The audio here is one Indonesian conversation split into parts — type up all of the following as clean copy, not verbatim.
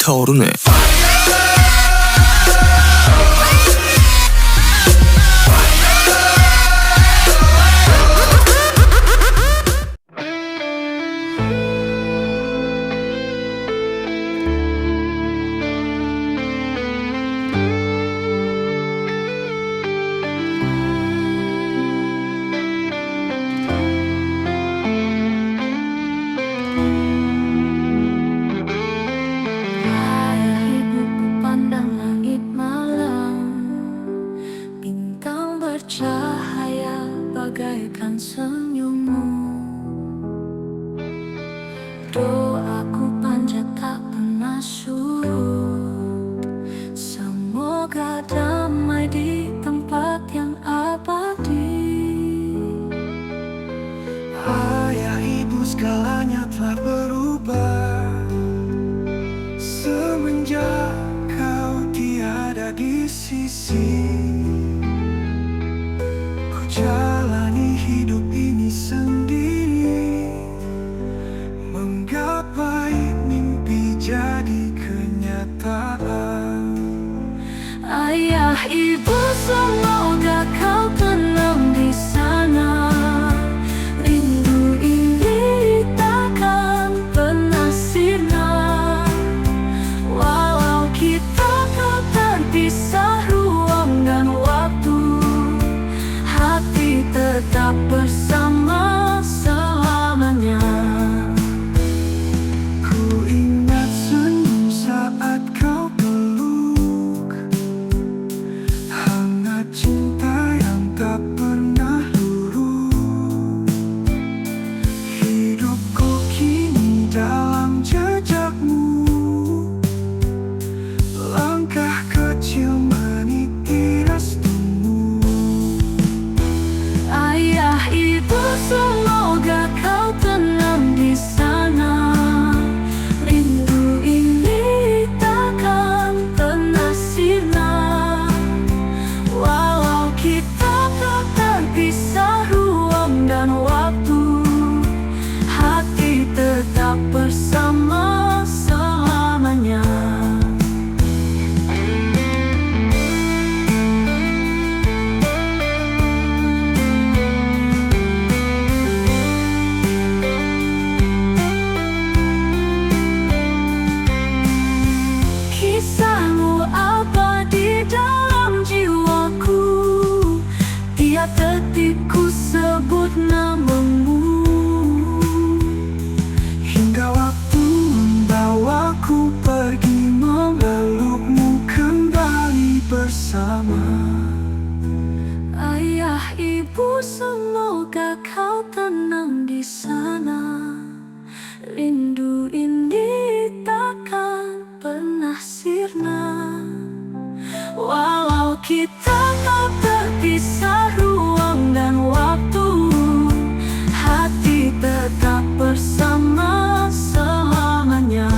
타오르네. Cahaya bagaikan senyummu, doaku panjat tak pernah surut. Semoga damai di tempat yang abadi. Ayah ibu segalanya telah berubah semenjak kau tiada di sisi. Jalani hidup ini sendiri, menggapai mimpi jadi kenyataan. Ayah ibu semoga kau tenang di sana. Rindu ini takkan pernah sirna, walau kita tak terpisah ruang dan waktu. Hati tetap bersama selamanya. Ku ingat senyum saat kau peluk, hangat cinta yang tak pernah luluh. Hidupku kini dalam jejakmu, langkah kecil meniti restumu. Ayah ibu semoga kau tenang di sana. Rindu ini takkan pernah sirna, walau kita tak terpisah ruang dan waktu. Hati tetap bersama selamanya. Kisahmu abadi dalam jiwaku, tiap detikku sebut namamu. Hingga waktu membawaku pergi, memelukmu kembali bersama. Ayah ibu semoga kau tenang di sana. Rindu ini takkan pernah sirna, walau kita tak terpisah ruang dan waktu. Hati tetap bersama selamanya.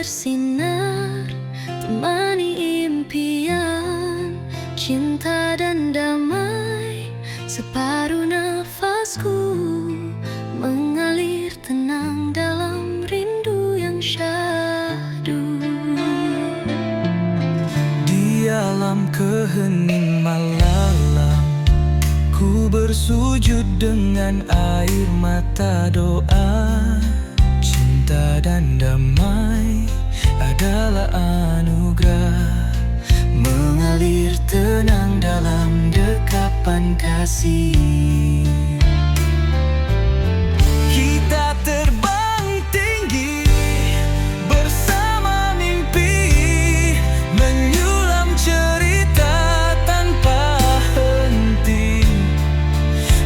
bersinar, temani impian, cinta dan damai. Separuh nafasku mengalir tenang dalam rindu yang syahdu. Di alam kehening malam, ku bersujud dengan air mata doa. Cinta dan damai adalah anugerah, mengalir tenang dalam dekapan kasih. Kita terbang tinggi bersama mimpi, menyulam cerita tanpa henti.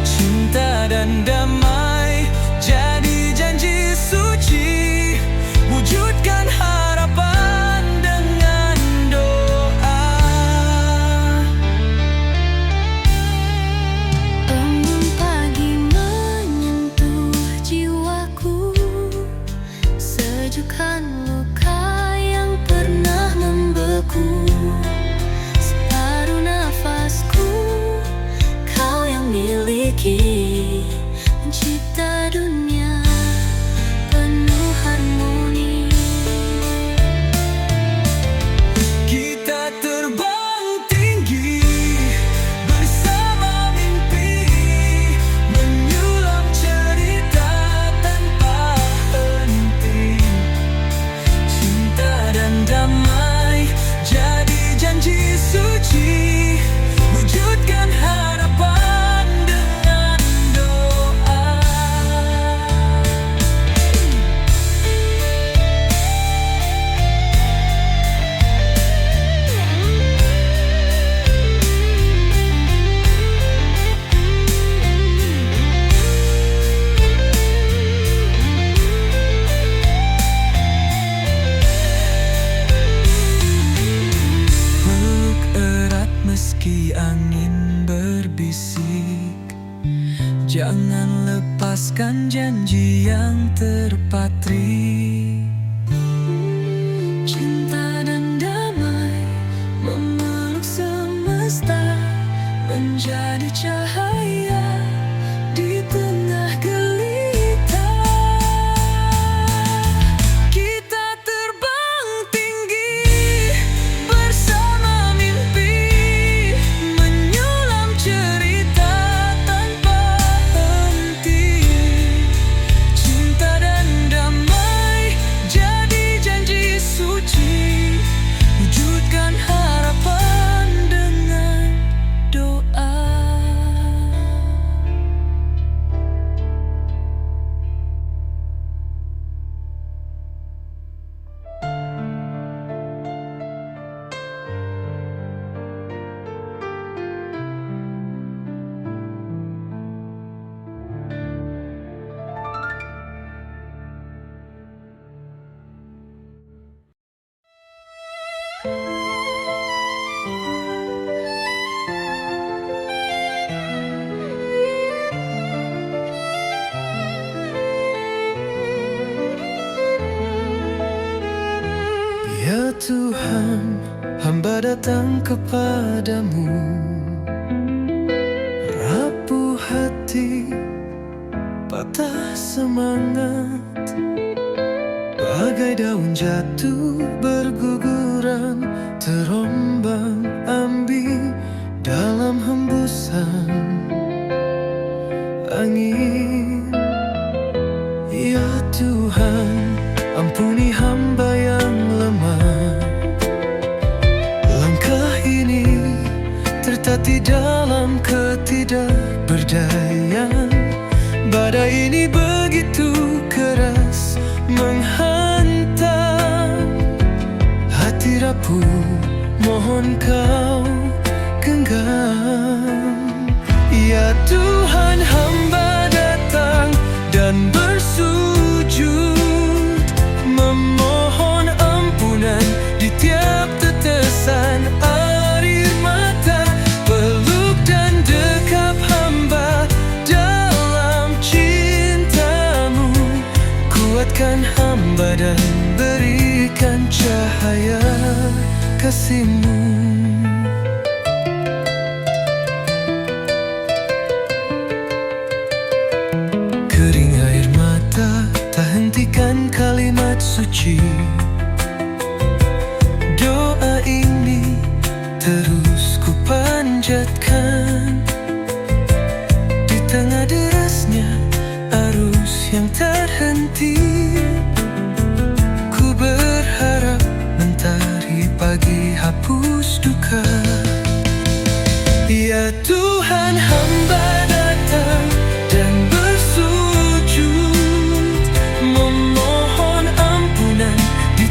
Cinta dan damai jadi janji suci, wujudkan harapan dengan doa. Embun pagi menyentuh jiwaku, sejukkan luka yang pernah membeku. Separuh nafasku kau yang miliki, mencipta dunia penuh harmoni. Kita terbang tinggi bersama mimpi, menyulam cerita tanpa henti. Cinta dan damai jadi janji suci, wujudkan harapan dengan doa. Peluk erat meski angin berbisik, jangan lepaskan janji yang terpatri. Cinta dan damai memeluk semesta, menjadi cahaya di tengah gelita. Kita terbang tinggi bersama mimpi, menyulam cerita tanpa henti. Cinta dan damai jadi janji suci, wujudkan harapan dengan doa. Ya Tuhan, hamba datang kepadamu, rapuh hati, patah semangat, bagai daun jatuh berguguran, terombang ambing dalam hembusan angin. Ya Tuhan, ampuni hamba yang lemah. Langkah ini tertatih dalam ketidakberdayaan. Badai ini begitu keras menghantam hati rapuh, mohon kau genggam. Ya Tuhan, hamba datang dan bersujud, memohon ampunan di tiap tetesan air mata. Peluk dan dekap hamba dalam cintamu, kuatkan hamba dan berikan cahaya kasih-Mu. Kering air mata, tak hentikan kalimat suci. Doa ini terus ku panjatkan,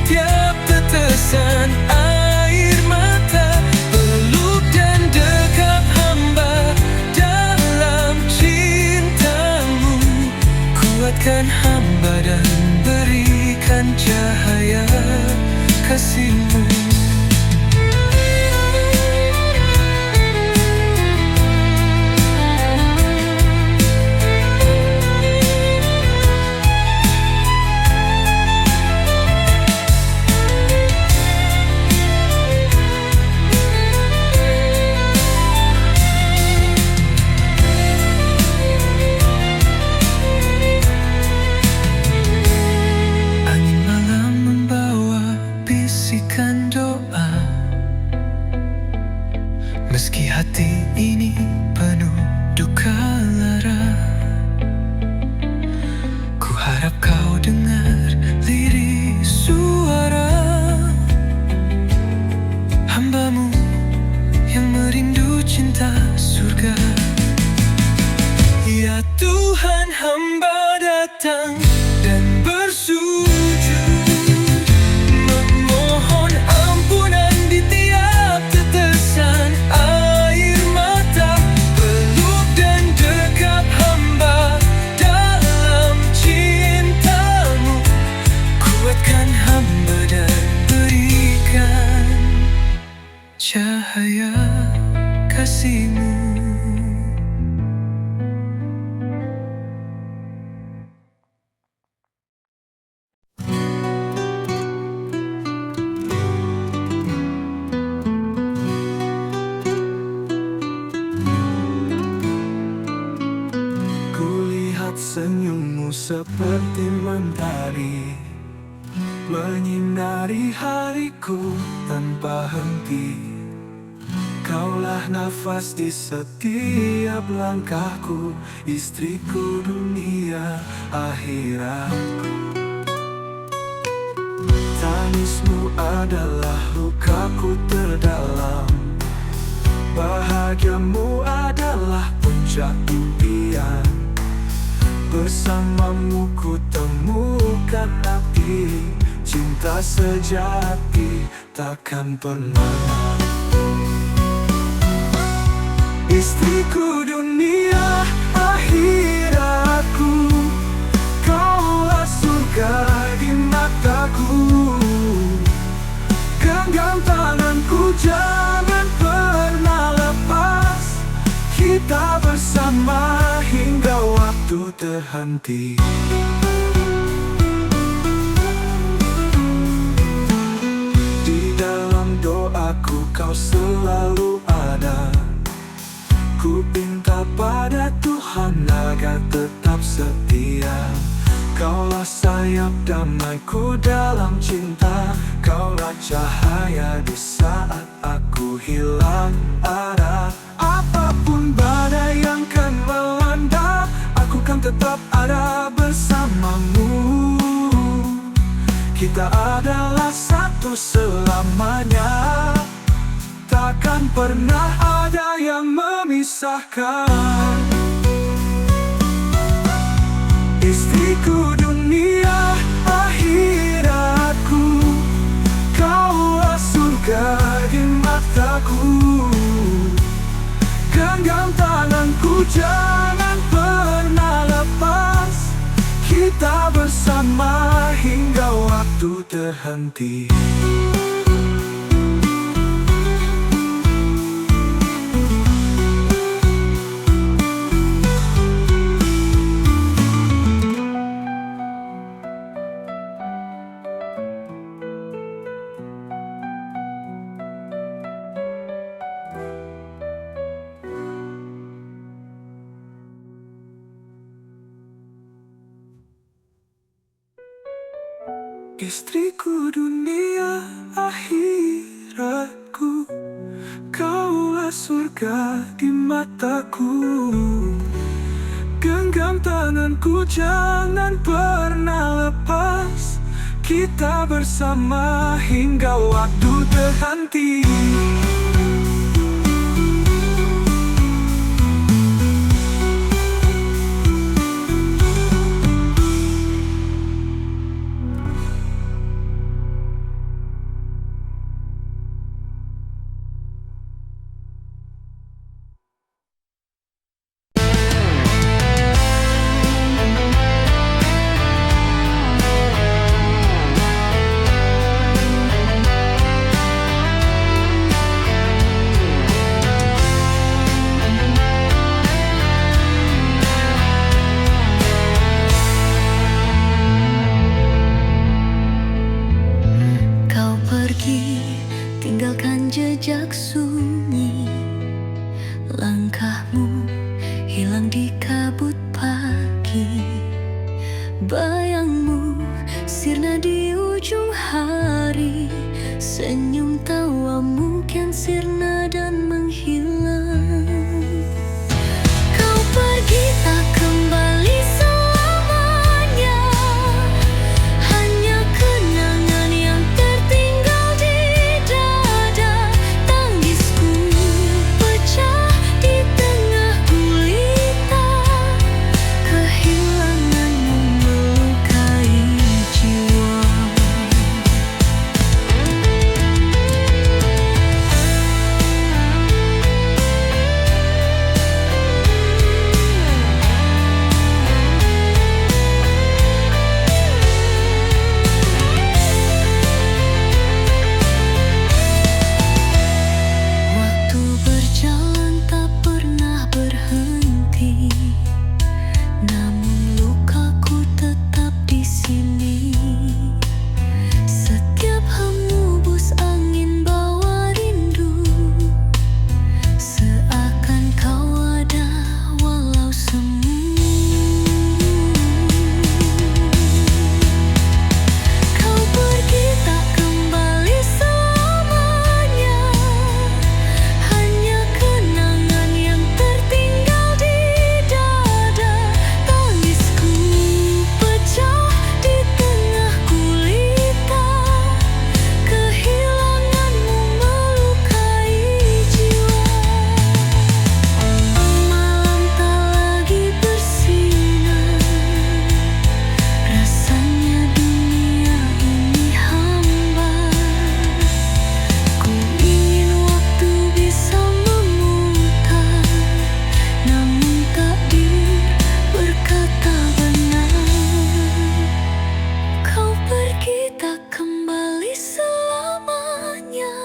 tiap tetesan air mata. Peluk dan dekap hamba dalam cintamu. Kuatkan hamba dan berikan cahaya kasih-Mu. Meski hati ini penuh duka lara, ku harap kau dengar lirik suara hamba-Mu yang merindu cinta surga. Ya Tuhan, hamba datang dan bersujud, memohon ampunan di tiap tetesan air mata. Peluk dan dekap hamba dalam cinta-Mu. Kuatkan hamba dan berikan cahaya kasih-Mu. Senyummu seperti mentari menyinari hariku tanpa henti. Kaulah nafas di setiap langkahku, istriku dunia akhiratku. Tangismu adalah lukaku terdalam, bahagiamu adalah puncak impian. Bersamamu ku temukan arti, cinta sejati takkan pernah. Istriku dunia akhiratku, kaulah surga di mataku. Genggam tanganku, jangan pernah lepas. Kita bersama hingga waktu terhenti. Di dalam doaku kau selalu ada. Ku pinta pada Tuhan agar tetap setia. Kaulah sayap damaiku dalam cinta. Kaulah cahaya di saat aku hilang arah. Apapun badai yang kan melanda, aku kan tetap ada bersamamu. Kita adalah satu selamanya, takkan pernah ada yang memisahkan. Istriku dunia akhiratku, kaulah surga di mataku. Genggam tanganku, jangan pernah lepas. Kita bersama hingga waktu terhenti. Istriku dunia akhiratku, kaulah surga di mataku. Genggam tanganku, jangan pernah lepas. Kita bersama hingga waktu terhenti. tinggalkan jejak sunyi. Langkahmu hilang di kabut pagi. Bayangmu sirna di ujung hari. Senyum tawamu kian sirna dan menghilang. Kau pergi tak kembali selamanya. Hanya kenangan yang tertinggal di dada. Tangisku pecah di tengah gulita. Kehilanganmu melukai jiwa. Waktu berjalan tak pernah berhenti, namun lukaku tetap di sini. Setiap hembus angin bawa rindu, seakan kau ada walau semu. Kau pergi tak kembali selamanya. Hanya kenangan yang tertinggal di dada. Tangisku pecah di tengah gulita. Kehilanganmu melukai jiwa. Malam tak lagi bersinar. Rasanya dunia ini hambar. Ku ingin waktu bisa memutar, namun takdir berkata benar. Kau pergi tak kembali selamanya.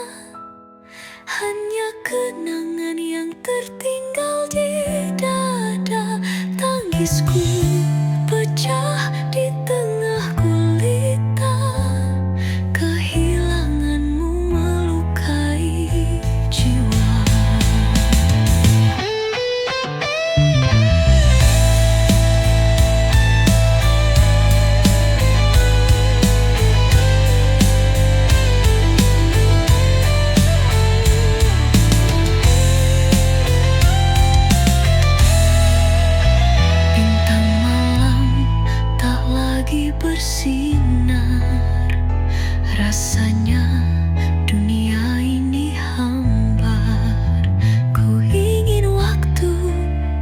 Hanya kenangan yang tertinggal di dada. Tangisku pecah di tengah gulita. Kehilanganmu melukai jiwa. Bintang malam tak lagi bersinar. Rasanya dunia ini hambar. Ku ingin waktu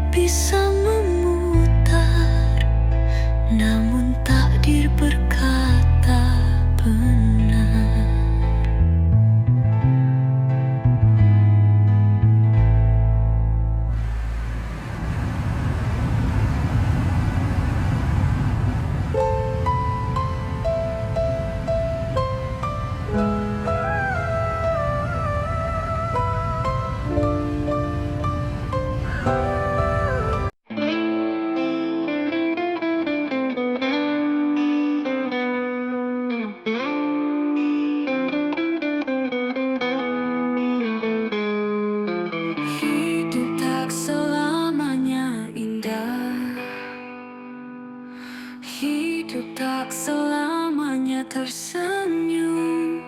bisa memutar, namun takdir berkata benar. Hidup tak selamanya indah. Hidup tak selamanya tersenyum.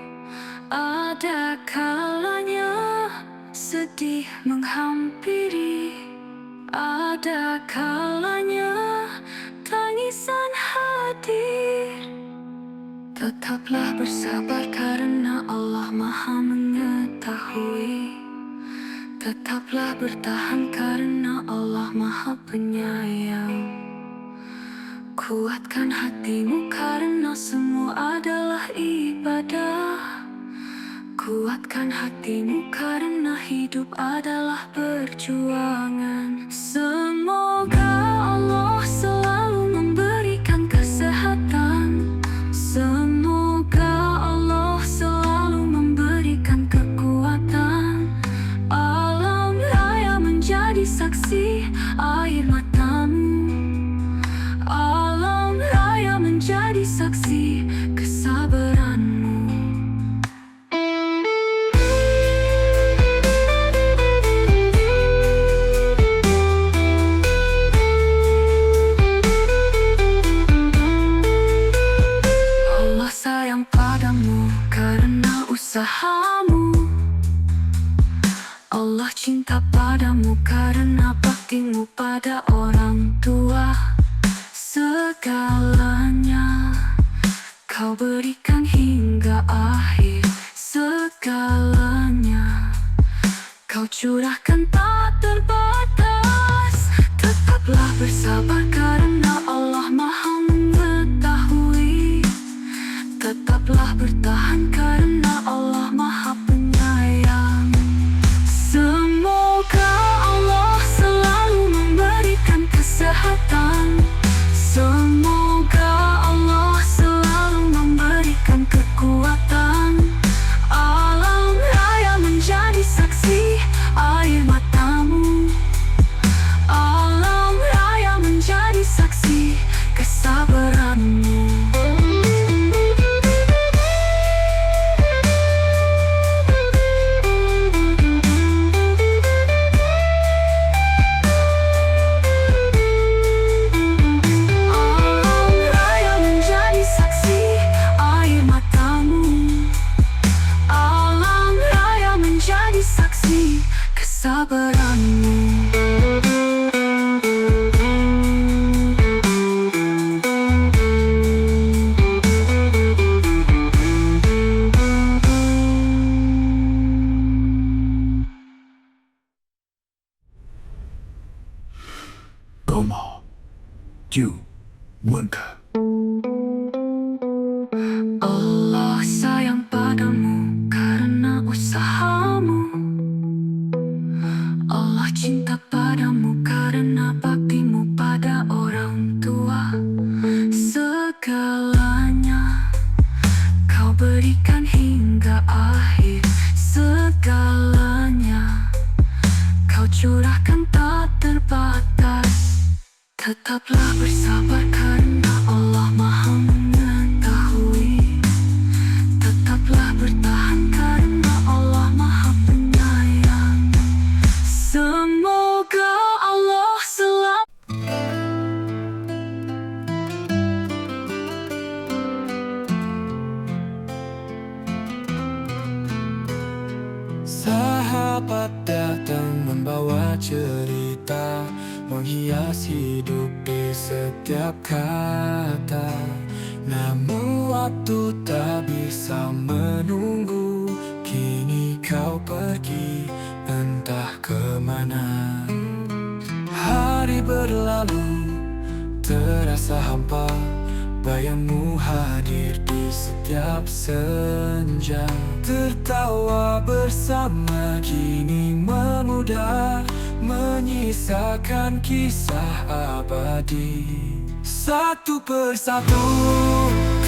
Ada kalanya sedih menghampiri. Ada kalanya tangisan hadir. Tetaplah bersabar karena Allah Maha mengetahui. Tetaplah bertahan karena Allah Maha Penyayang. Kuatkan hatimu karena semua adalah ibadah. Kuatkan hatimu karena hidup adalah perjuangan. Semoga Allah selalu memberikan kesehatan. Semoga Allah selalu memberikan kekuatan. Alam raya menjadi saksi air matamu. Alam raya menjadi saksi kesabaranmu. usahamu. Allah cinta padamu karena baktimu pada orang tua. Segalanya kau berikan hingga akhir. Segalanya kau curahkan tak terbatas. Tetaplah bersabar karena Allah Maha mengetahui. Tetaplah bertahan karena Allah Maha penyayang. Semoga Allah selalu memberikan kesehatan. Semoga Allah selalu memberikan kekuatan. Alam raya menjadi saksi air matamu. Alam raya menjadi saksi kesabaranmu. Alam raya menjadi saksi air matamu. Alam raya menjadi saksi kesabaranmu. Goma, you, Wonka. Allah sayang padamu karena usahamu. Allah cinta padamu karena baktimu pada orang tua. Segalanya kau berikan hingga akhir. Segalanya kau curahkan tak terbatas. Tetaplah bersabar karena Allah Maha mengetahui. Tetaplah bertahan karena Allah Maha penyayang. Semoga Allah selalu Sahabat datang membawa cerita, menghias hidup di setiap kata. Namun waktu tak bisa menunggu. Kini kau pergi entah kemana. Hari berlalu terasa hampa. Bayangmu hadir di setiap senja. Tertawa bersama kini memudar, menyisakan kisah abadi. Satu persatu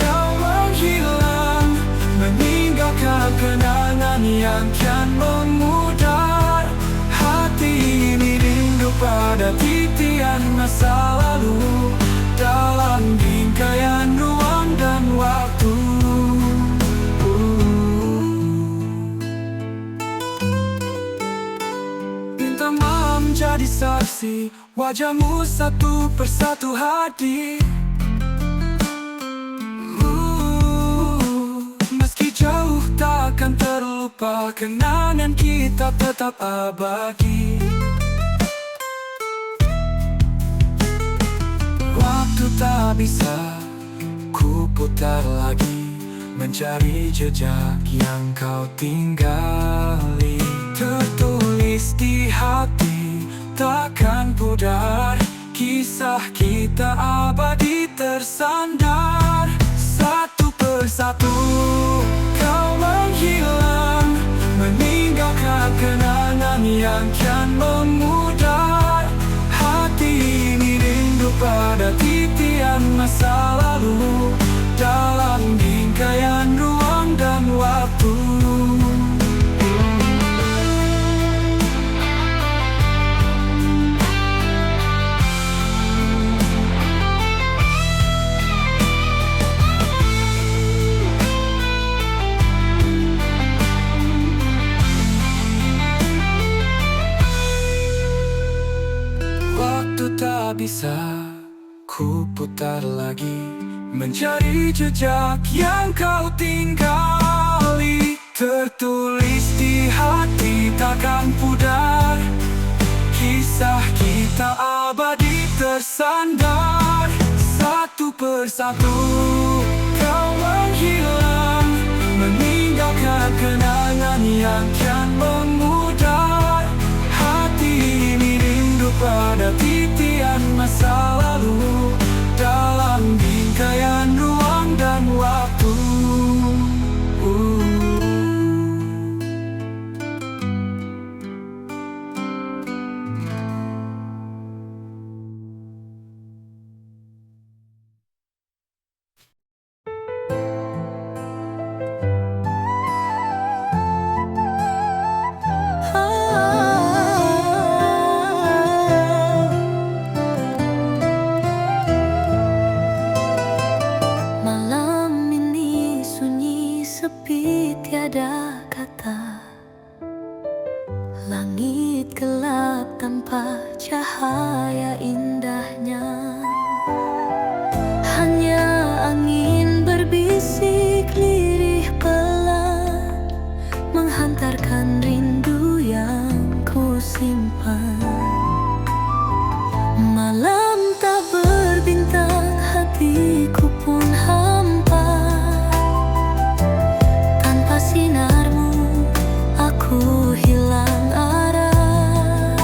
kau menghilang, meninggalkan kenangan yang kian memudar. Hati ini rindu pada titian masa lalu, dalam bingkaian ruang dan waktu. Minta maaf menjadi saksi, wajahmu satu persatu hadir. Meski jauh takkan terlupa, kenangan kita tetap abadi. Waktu tak bisa ku putar lagi, mencari jejak yang kau tinggali. Tertulis di hati, takkan pudar, kisah kita abadi tersandar. Satu persatu kau menghilang, meninggalkan kenangan yang kian memudar. Hati ini rindu pada titian masa lalu, dalam bingkaian ruang dan waktu. Waktu tak bisa ku putar lagi, mencari jejak yang kau tinggali. persatu kau menghilang, meninggalkan kenangan yang kian memudar. Hati ini rindu pada titian masa lalu, dalam bingkaian ruang dan waktu. Malam ini sunyi sepi tiada kata, langit gelap tanpa cahaya indahnya. Hanya angin berbisik lirih pelan, menghantarkan rindu yang ku simpan. Malam tak berbintang, hatiku pun hampa. Tanpa sinarmu, aku hilang arah.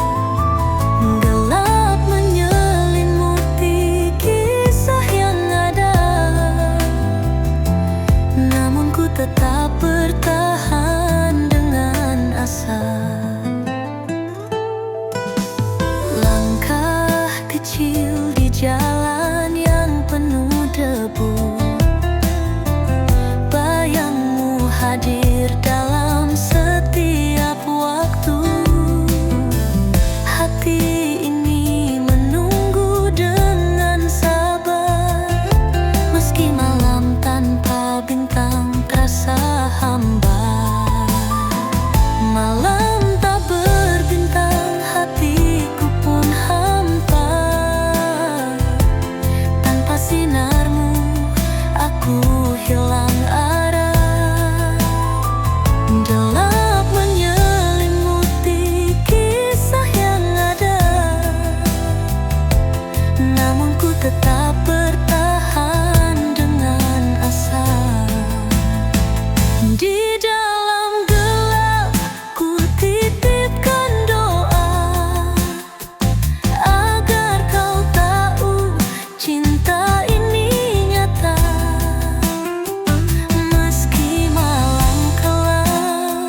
Gelap menyelimuti kisah yang ada, namun ku tetap bertahan dengan asa. Langkah kecil di jalan yang penuh debu, bayangmu hadir dalam setiap waktu. Hati ini menunggu dengan sabar, meski malam tanpa bintang terasa hambar. Malam tak berbintang, hatiku pun hampa. Tanpa sinarmu, aku hilang arah. Gelap menyelimuti kisah yang ada, namun ku tetap bertahan dengan asa. Di dalam gelap ku titipkan doa, agar kau tahu cinta ini nyata. Meski malam kelam,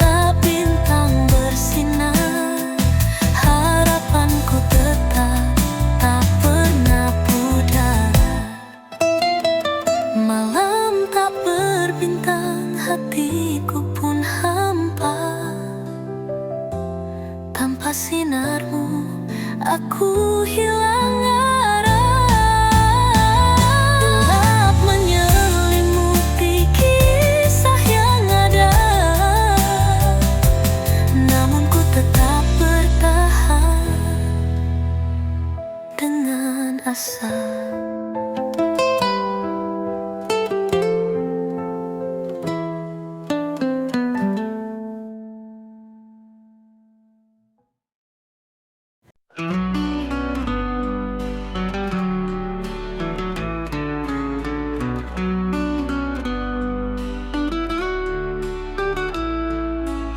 tak bintang bersinar, harapanku tetap tak pernah pudar. Malam tak berbintang, hatiku pun hampa. Tanpa sinarmu, aku hilang arah. Gelap menyelimuti kisah yang ada, namun ku tetap bertahan dengan asa.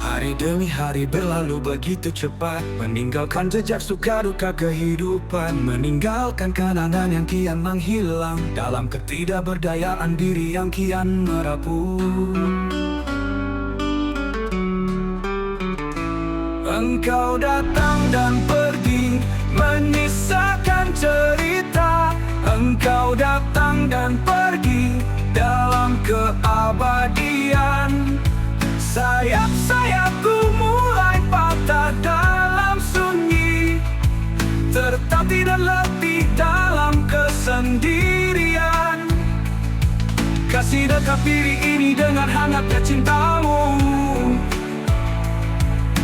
Hari demi hari berlalu begitu cepat, meninggalkan jejak suka duka kehidupan, meninggalkan kenangan yang kian menghilang, dalam ketidakberdayaan diri yang kian merapuh. Engkau datang dan pergi, menyisakan cerita. Engkau datang dan pergi dalam keabadian. Sayap-sayapku mulai patah dalam sunyi, tertatih dan letih dalam kesendirian. Kasih dekat diri ini dengan hangatnya cintamu,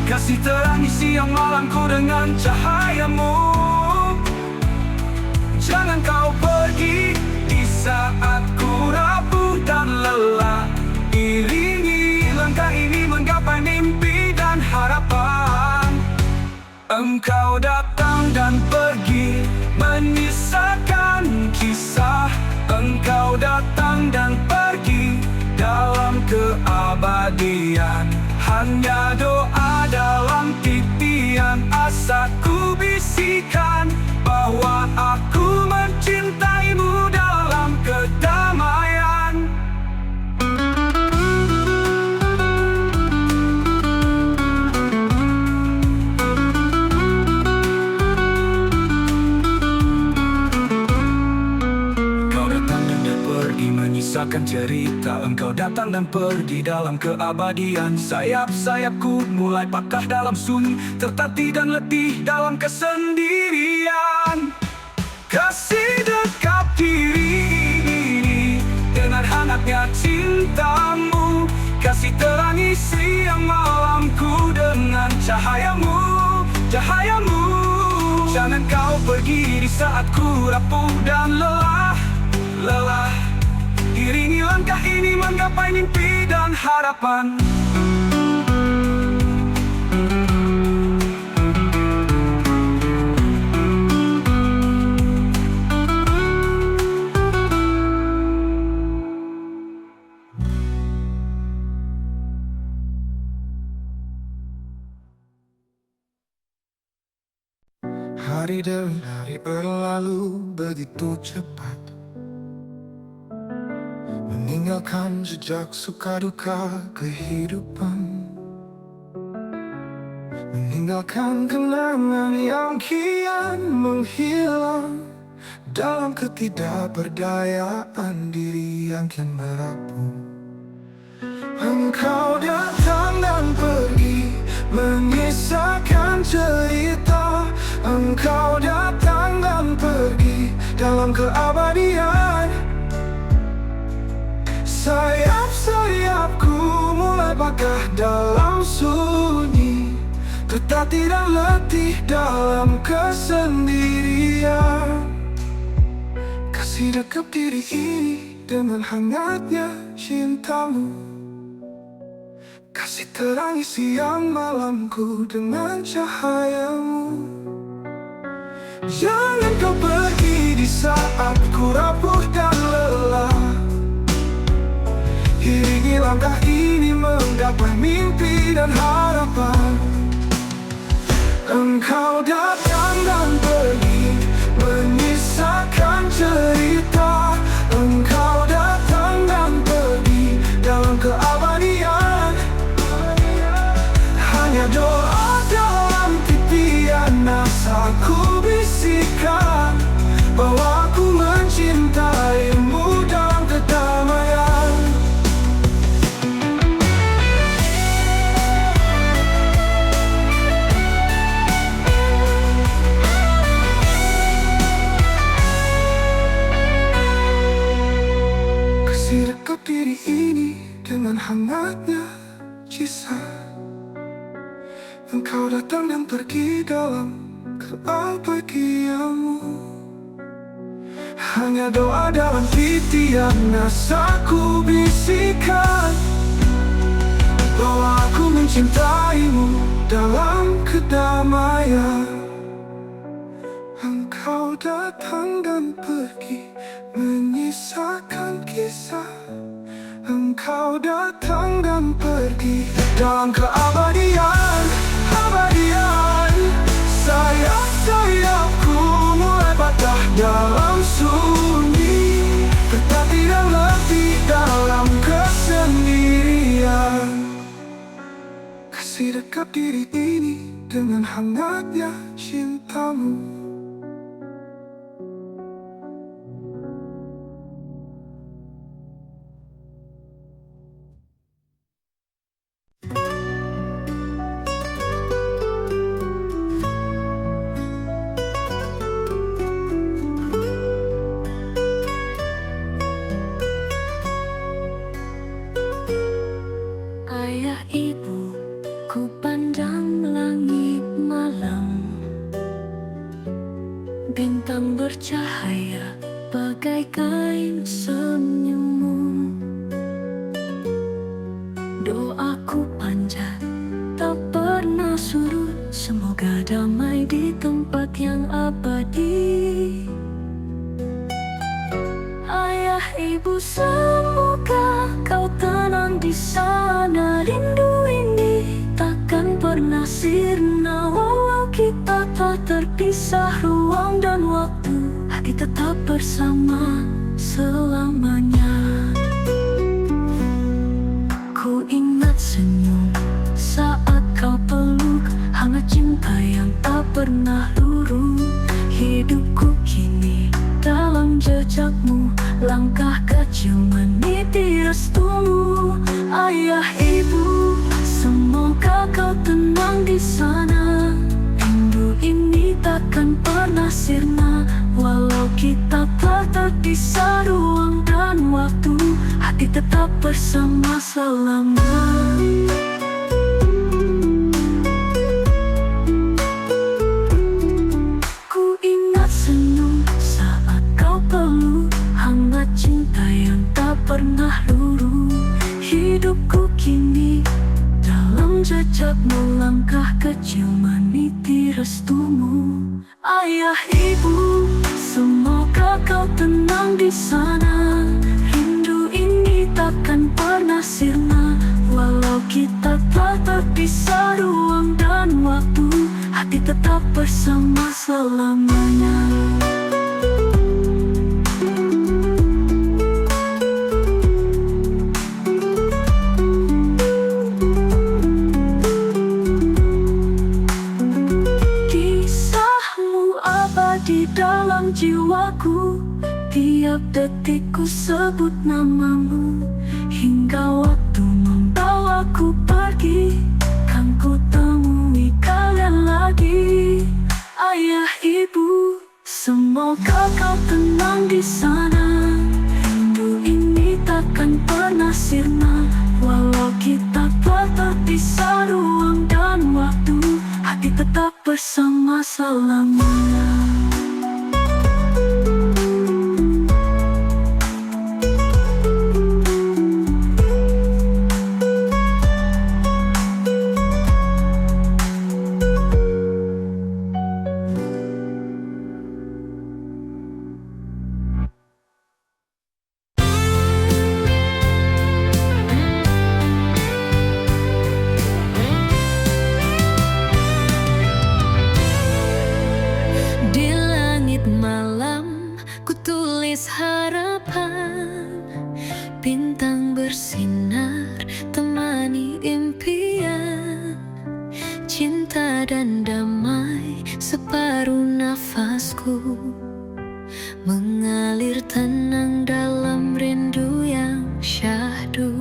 kasih terangi siang malamku dengan cahayamu. Jangan kau pergi di saat ku rapuh dan lelah. Iringi langkah ini menggapai mimpi dan harapan. Engkau datang dan pergi, menyisakan kisah. Engkau datang dan pergi dalam keabadian. Hanya doa dalam titian, asaku bisikan bahwa aku mencintaimu dalam kedamaian. Menyisakan cerita, engkau datang dan pergi dalam keabadian. Sayap-sayapku mulai patah dalam sunyi, tertatih dan letih dalam kesendirian. Kasih dekap diri ini dengan hangatnya cintamu. Kasih terangi siang malamku dengan cahayamu, cahayamu. Jangan kau pergi di saat ku rapuh dan lelah, lelah. Iringi langkah ini menggapai mimpi dan harapan. Hari demi hari berlalu begitu cepat, meninggalkan jejak suka duka kehidupan, meninggalkan kenangan yang kian menghilang dalam ketidakberdayaan diri yang kian merapuh. Engkau datang dan pergi menyisakan cerita. Engkau datang dan pergi dalam keabadian. Sayap-sayapku mulai patah dalam sunyi, tertatih dan letih dalam kesendirian. Kasih dekap diri ini dengan hangatnya cintamu. Kasih terangi siang malamku dengan cahayamu. Jangan kau pergi di saat ku rapuh dan lelah. Iringi langkah ini menggapai mimpi dan harapan. Engkau datang dan pergi menyisakan cerita. Engkau datang dan pergi dalam keabadian. Hanya doa dalam titian, asaku bisikan bahwa aku mencintaimu dalam kedamaian. Kasih dekap diri ini dengan hangatnya kisah. Engkau datang dan pergi dalam keabadianmu. Hanya doa dalam titian, asaku bisikan bahwa aku mencintaimu dalam kedamaian. Engkau datang dan pergi menyisakan kisah. Engkau datang dan pergi dalam keabadian, abadian. Sayap-sayapku mulai patah dalam sunyi, tertatih dan letih dalam kesendirian. Kasih dekap diri ini dengan hangatnya cintamu. Ayah ibu, ku pandang langit malam, bintang bercahaya bagaikan senyummu. Doaku panjat tak pernah surut, semoga damai di tempat yang abadi. Ayah ibu sana. Rindu ini takkan pernah sirna, walau kita tak terpisah ruang dan waktu, hati tetap bersama selamanya. Ku ingat senyum saat kau peluk, hangat cinta yang tak pernah luruh. Hidupku kini dalam jejakmu, langkah kecil meniti restumu. Ayah ibu, semoga kau tenang di sana. Rindu ini takkan pernah sirna, walau kita telah terpisah ruang dan waktu, hati tetap bersama selamanya. Pernah luruh, hidupku kini dalam jejakmu, langkah kecil meniti restumu. Ayah ibu, semoga kau tenang di sana. Rindu ini takkan pernah sirna, walau kita telah terpisah ruang dan waktu, hati tetap bersama selamanya. Di dalam jiwaku, tiap detikku sebut namamu. Hingga waktu membawaku pergi, kan ku temui kalian lagi. Ayah ibu, semoga kau tenang di sana. Rindu ini takkan pernah sirna, walau kita telah terpisah ruang dan waktu, hati tetap bersama selamanya. Harapan, bintang bersinar temani impian, cinta dan damai separuh nafasku, mengalir tenang dalam rindu yang syahdu.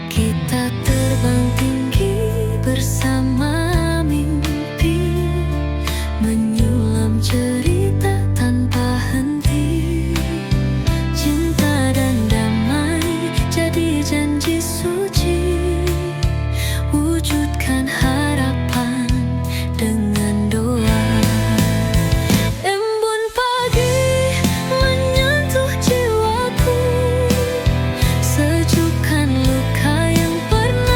Kita terbang tinggi bersama mimpi, menyulam cerita tanpa henti. Cinta dan damai jadi janji suci, wujudkan harapan dengan doa. Embun pagi menyentuh jiwaku, sejukkan luka yang pernah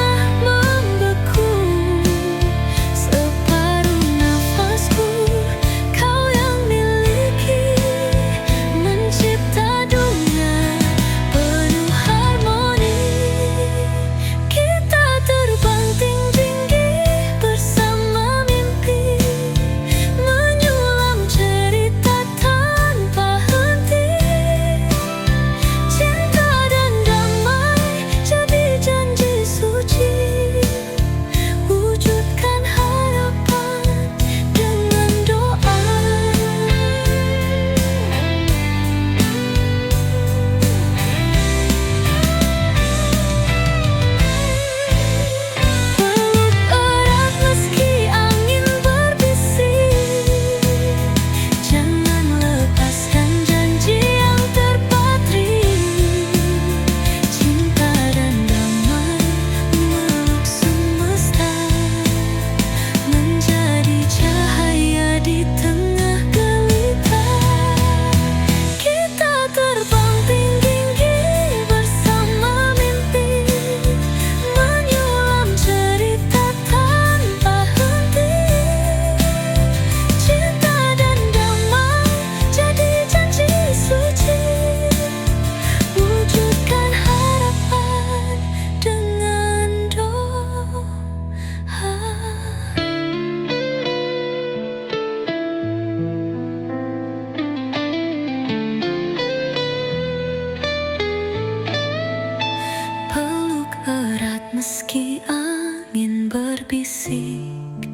Meski angin berbisik,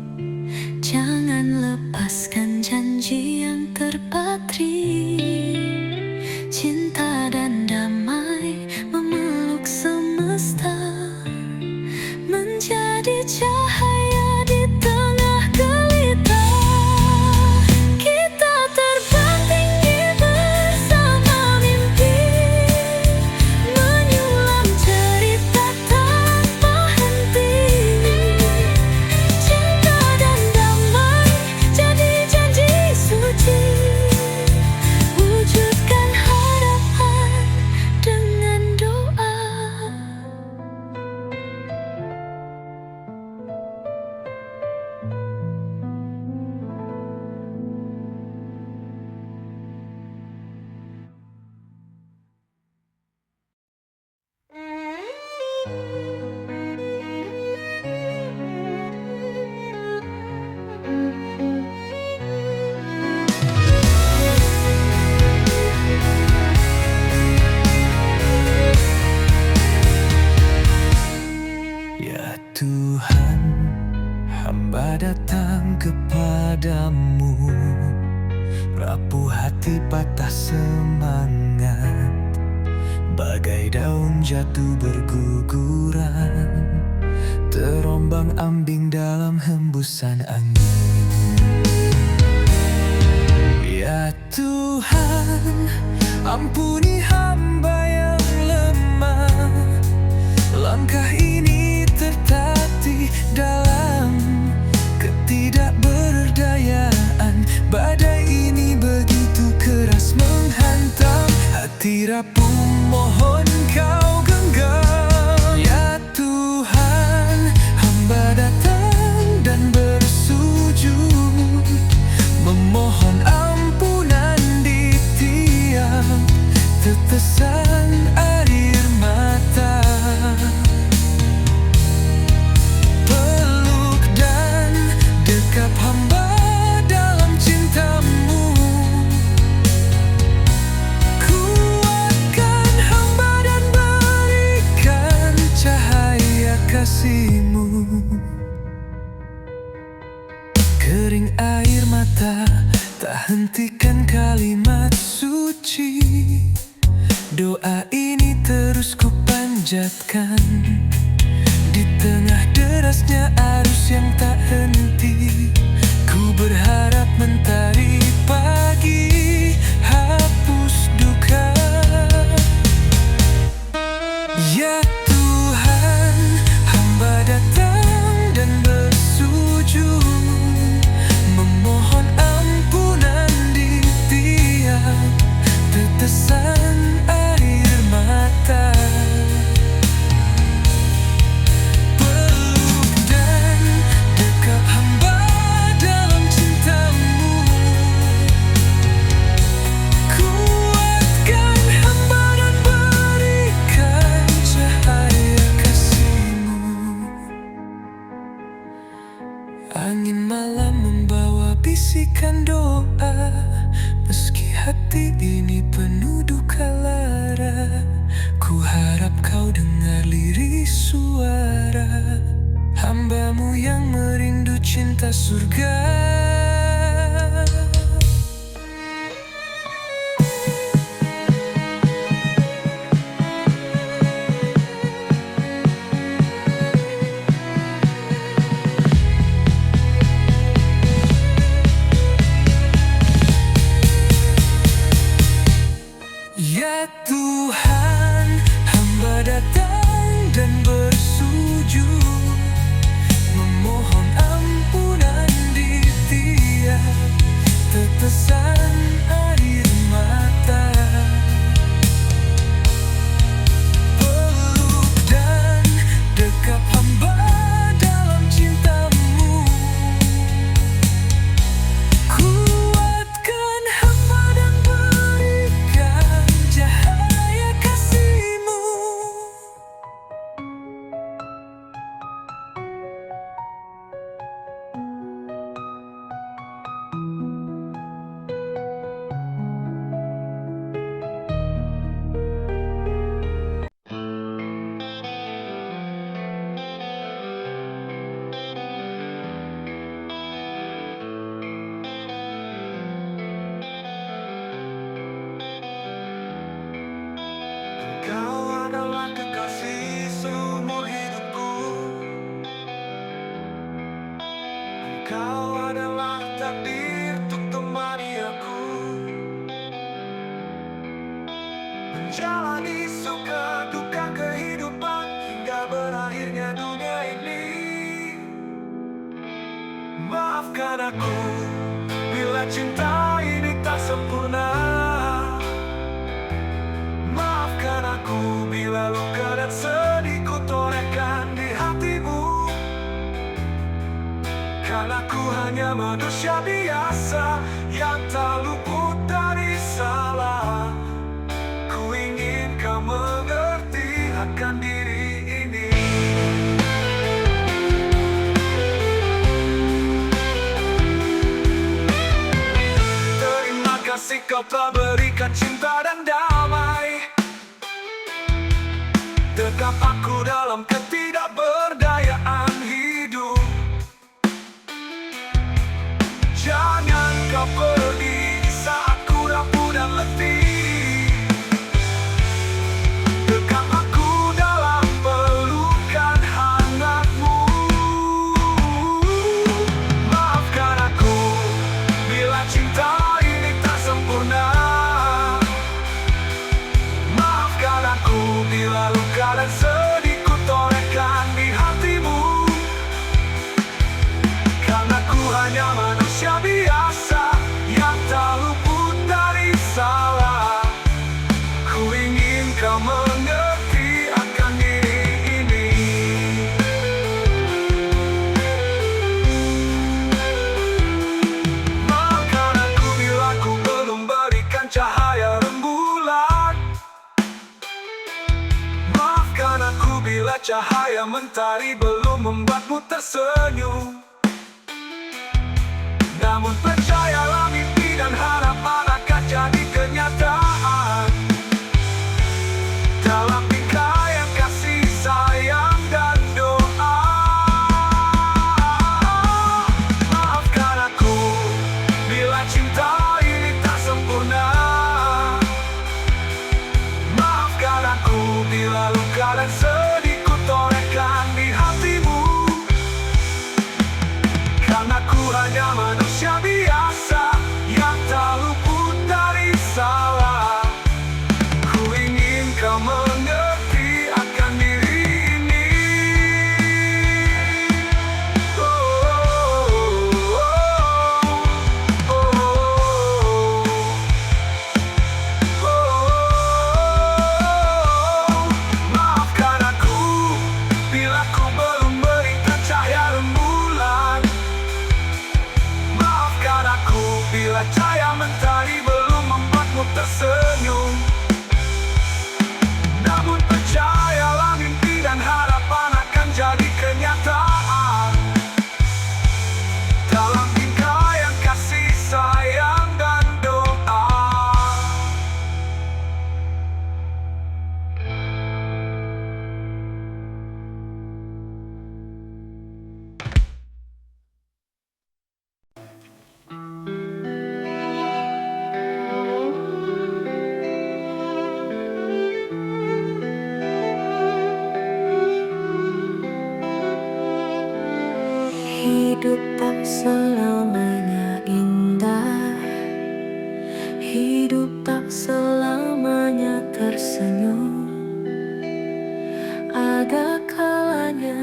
jangan lepaskan janji yang terpatri. Cinta dan damai memeluk semesta, menjadi cahaya di tengah gelita. Kita terbang tinggi bersama mimpi, menyulam cerita tanpa henti. Cinta dan damai jadi janji suci, wujudkan harapan dengan doa. Ya Tuhan, hamba datang kepadamu, rapuh hati, patah semangat, bagai daun jatuh berguguran, terombang-ambing dalam hembusan angin. Ya Tuhan, ampuni hamba yang lemah, langkah ini tertatih dalam ketidakberdayaan. Badai ini begitu keras menghantam hati rapuh, mohon kau genggam. Ya Tuhan, hamba datang dan bersujud, memohon ampunan di tiap tetesan air mata. Peluk dan dekap hamba dalam cintamu, kuatkan hamba dan berikan cahaya kasih-Mu. Kering air mata, tak hentikan kalimat suci. Doa ini terus ku panjatkan di tengah derasnya arus yang tak henti. Ku berharap mentari pagi hapus duka. Ya Tuhan, hamba datang dan bersujud, memohon ampunan di tiap tetesan air mata. Peluk dan dekap hamba dalam cintamu, kuatkan hamba dan berikan cahaya kasih-Mu. Angin malam membawa bisikan doa, meski hati ini penuh duka lara. Ku harap kau dengar lirik suara hamba-Mu yang merindu cinta surga. Ya Tuhan, hamba datang dan bersujud, memohon ampunan di tiap Kau adalah takdir untuk temani aku menjalani suka duka kehidupan hingga berakhirnya dunia ini. Maafkan aku bila cinta ini tak sempurna. Maafkan aku bila luka dan sedih ku torehkan di hatimu. Karena ku hanya manusia biasa yang tak luput dari salah. Ku ingin kau mengerti akan diri ini. Terima kasih kau telah berikan cinta dan damai. Tetap aku dalam ketidakberdayaan hidup. Jangan kau pergi saat ku rapuh dan letih. Dekap aku dalam pelukan hangatmu. Maafkan aku bila cinta ini tak sempurna. Maafkan aku bila luka dan sedih ku torehkan di hatimu. Karena ku hanya manusia biasa yang tak luput dari salah. Ku ingin kau mengerti akan diri ini. Maafkan aku bila ku belum berikan cahaya rembulan. Maafkan aku bila cahaya mentari belum membuatmu tersenyum. Namun percayalah mimpi dan harapan akan jadi kenyataan dalam bingkai kasih sayang dan doa. Maafkan aku bila cinta ini tak sempurna. Maafkan aku bila luka dan sedih ku torehkan di hatimu. Karena ku hanya manusia biasa yang tak luput dari salah. Ku ingin kau mengerti akan diri ini. Oh, oh, oh, oh, oh. Maafkan aku bila ku belum berikan cahaya rembulan. Maafkan aku bila cahaya mentari belum membuatmu tersenyum. Namun percayalah mimpi dan harapan akan jadi kenyataan dalam bingkai kasih sayang dan doa. Hidup tak selamanya indah. Hidup tak selamanya tersenyum. Ada kalanya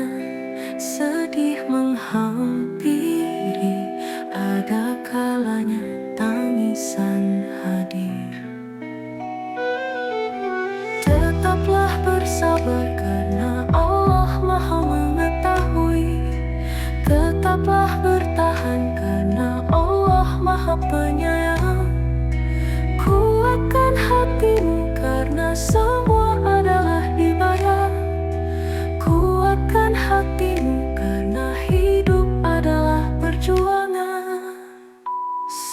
sedih menghampiri. Ada kalanya tangisan hadir. Tetaplah bersabar karena Allah Maha mengetahui. Tetaplah bertahan karena Allah Maha Penyayang. Kuatkan hatimu karena semua adalah ibadah. Kuatkan hatimu karena hidup adalah perjuangan.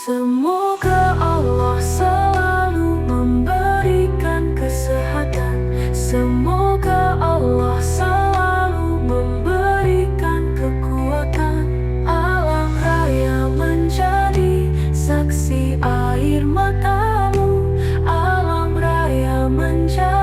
Semoga Allah selalu memberikan kesehatan. Semoga Allah selalu memberikan kekuatan. Alam raya menjadi saksi air matamu. Alam raya menjadi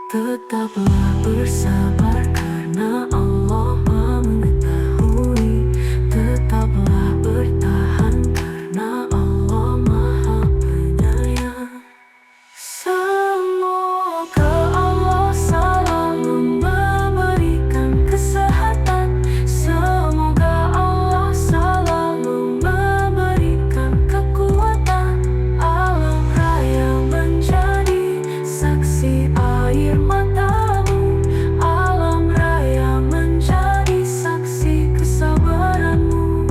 Tetaplah bersabar karena Allah Maha mengetahui. Tetaplah bertahan karena Allah Maha penyayang. Semoga Allah selalu memberikan kesehatan. Semoga Allah selalu memberikan kekuatan. Alam raya menjadi saksi air matamu. Alam raya menjadi saksi kesabaranmu.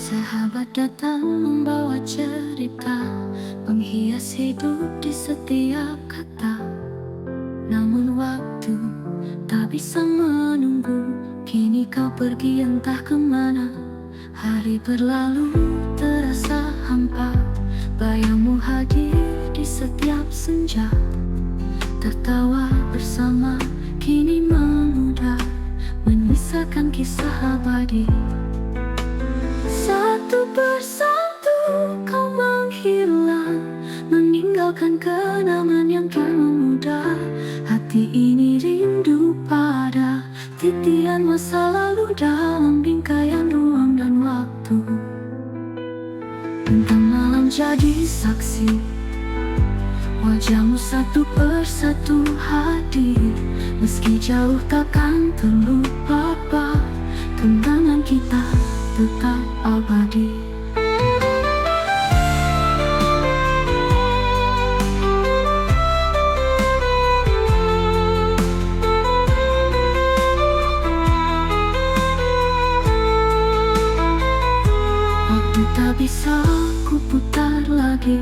Sahabat datang membawa cerita, penghias hidup di setiap kata. Namun waktu tak bisa menunggu, kini kau pergi entah kemana. Hari berlalu terasa hampa, bayangmu hadir di setiap senja. Tertawa bersama kini memudar, menyisakan kisah abadi. Satu persatu kau menghilang, meninggalkan kenangan yang kian memudar. Hati ini rindu pada titian masa lalu dalam bingkaian ruang dan waktu. Bentang malam jadi saksi, wajahmu satu persatu hadir. Meski jauh takkan terlupa, kenangan kita tetap abadi. Waktu tak bisa ku putar lagi,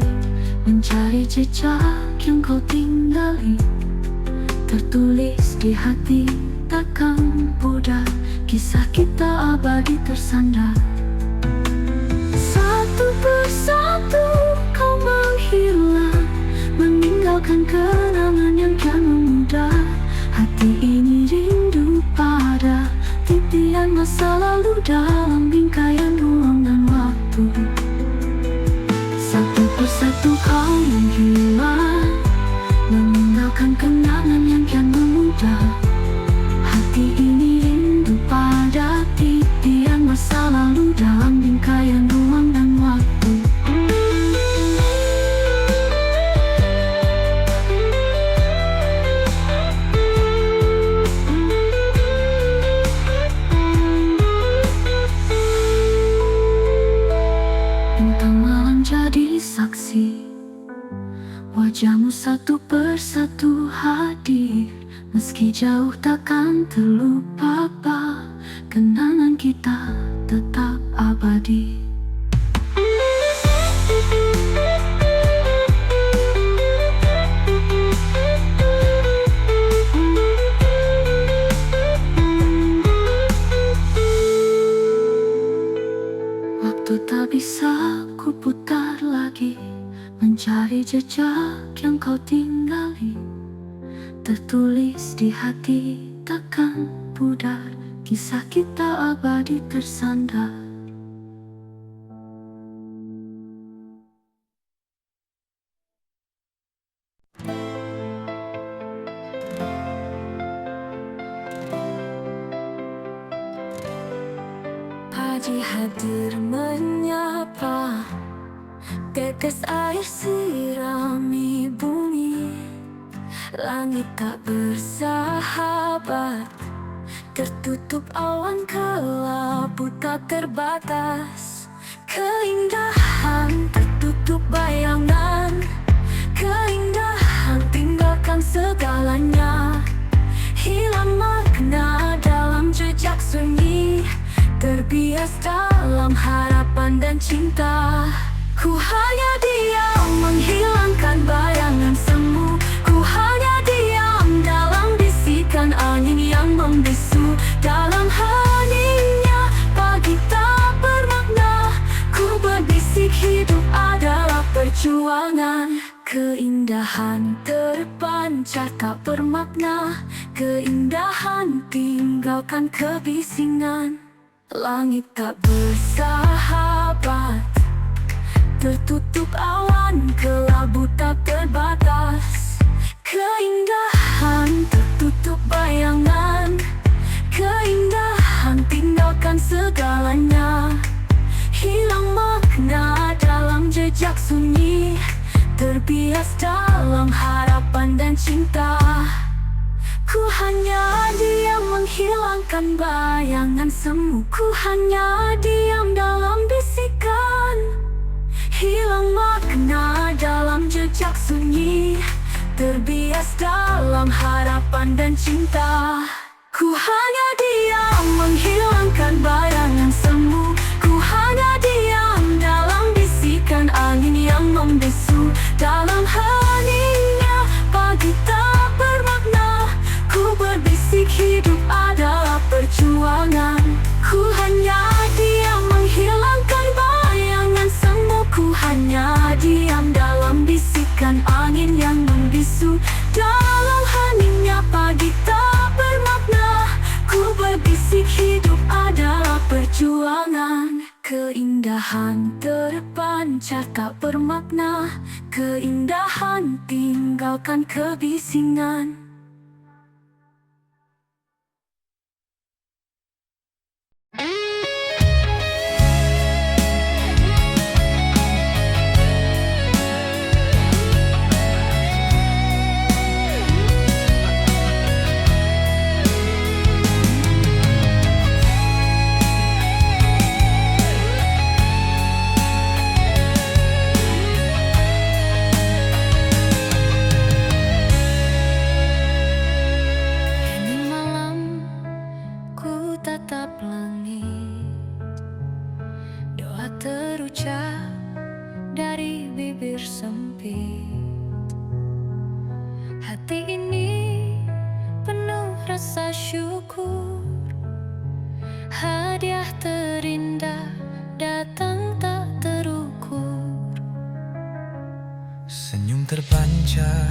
mencari jejak yang kau tinggali. Tertulis di hati takkan pudar, kisah kita abadi tersandar. Satu persatu kau menghilang, meninggalkan kenangan yang kian memudar. Hati ini rindu pada titian masa lalu dalam bingkaian ruang dan waktu. Satu persatu kau menghilang, meninggalkan kenangan yang kian memudar. Hati ini rindu pada titian masa lalu dalam bingkaian ruang dan waktu. Bintang malam jadi saksi, wajahmu satu persatu hadir. Meski jauh takkan terlupa, kenangan kita tetap abadi. Waktu tak bisa ku putar lagi, mencari jejak yang kau tinggali. Tertulis di hati takkan pudar, kisah kita abadi tersandar. Pagi hadir menyapa, tetes air sirami bumi. Langit tak bersahabat, tertutup awan kelabu tak terbatas. Keindahan tertutup bayangan, segalanya. Hilang makna dalam jejak sunyi, terbias dalam harapan dan cinta. Ku hanya diam menghilangkan bayangan semu. Ku hanya diam dalam bisikan angin yang membisu. Dalam heningnya pagi tak bermakna, ku berbisik hidup adalah perjuangan. Keindahan terpancar tak bermakna, keindahan tinggalkan kebisingan. Langit tak bersahabat, tertutup awan, kelabu tak terbatas. Keindahan tertutup bayangan, keindahan tinggalkan segalanya. Hilang makna dalam jejak sunyi, terbias dalam harapan dan cinta. Ku hanya diam menghilangkan bayangan semu. Ku hanya diam dalam bisikan. Hilang makna dalam jejak sunyi, terbias dalam harapan dan cinta. Ku hanya diam menghilangkan bayangan semu. Ku hanya diam dalam bisikan angin yang membisu. Dalam heningnya pagi tak bermakna, ku berbisik hidup adalah perjuangan. Ku hanya diam menghilangkan bayangan semu. Ku hanya diam dalam bisikan angin yang membisu. Dalam heningnya pagi tak bermakna, ku berbisik hidup adalah perjuangan. Keindahan terpancar tak bermakna, keindahan tinggalkan kebisingan. Terucap dari bibir sempit, hati ini penuh rasa syukur. Hadiah terindah datang tak terukur. Senyum terpancar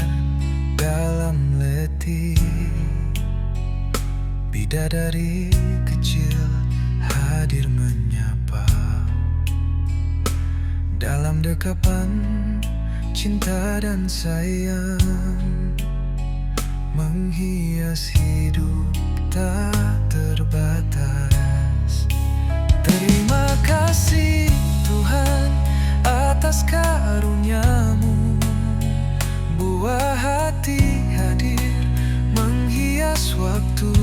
dalam letih, bidadari kecil hadir menyapa. Dalam dekapan cinta dan sayang, menghias hidup tak terbatas. Terima kasih Tuhan atas karunia-Mu. Buah hati hadir menghias waktu.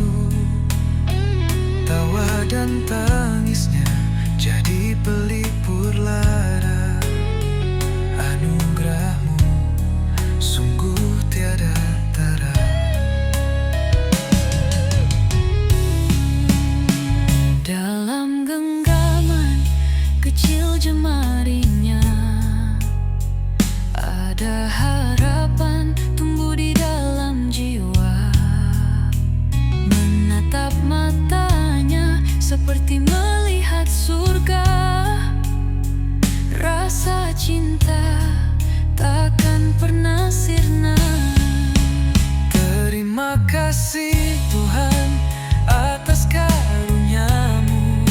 Tawa dan tangisnya jadi pelipur lara. Anugerah-Mu sungguh tiada tara. Dalam genggaman kecil jemarinya, ada harapan tumbuh di dalam jiwa. Menatap matanya seperti melihat surga. Rasa cinta takkan pernah sirna. Terima kasih Tuhan atas karunia-Mu.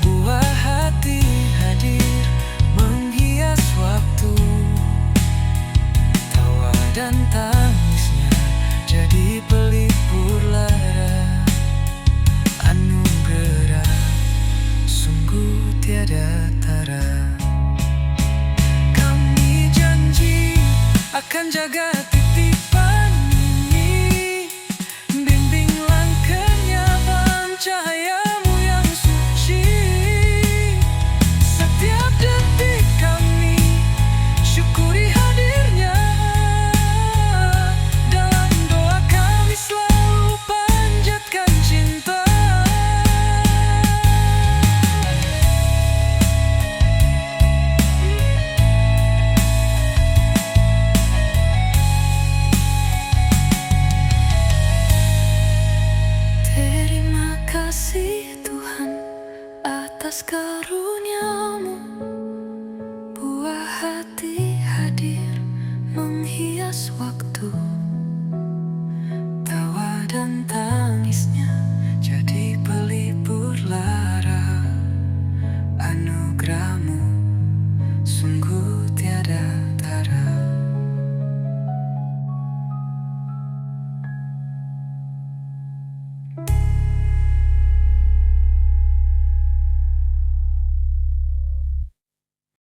Buah hati hadir menghias waktu. Tawa dan tangisnya jadi pelipur lara. Anugerah sungguh tiada tara. Kami janji akan jaga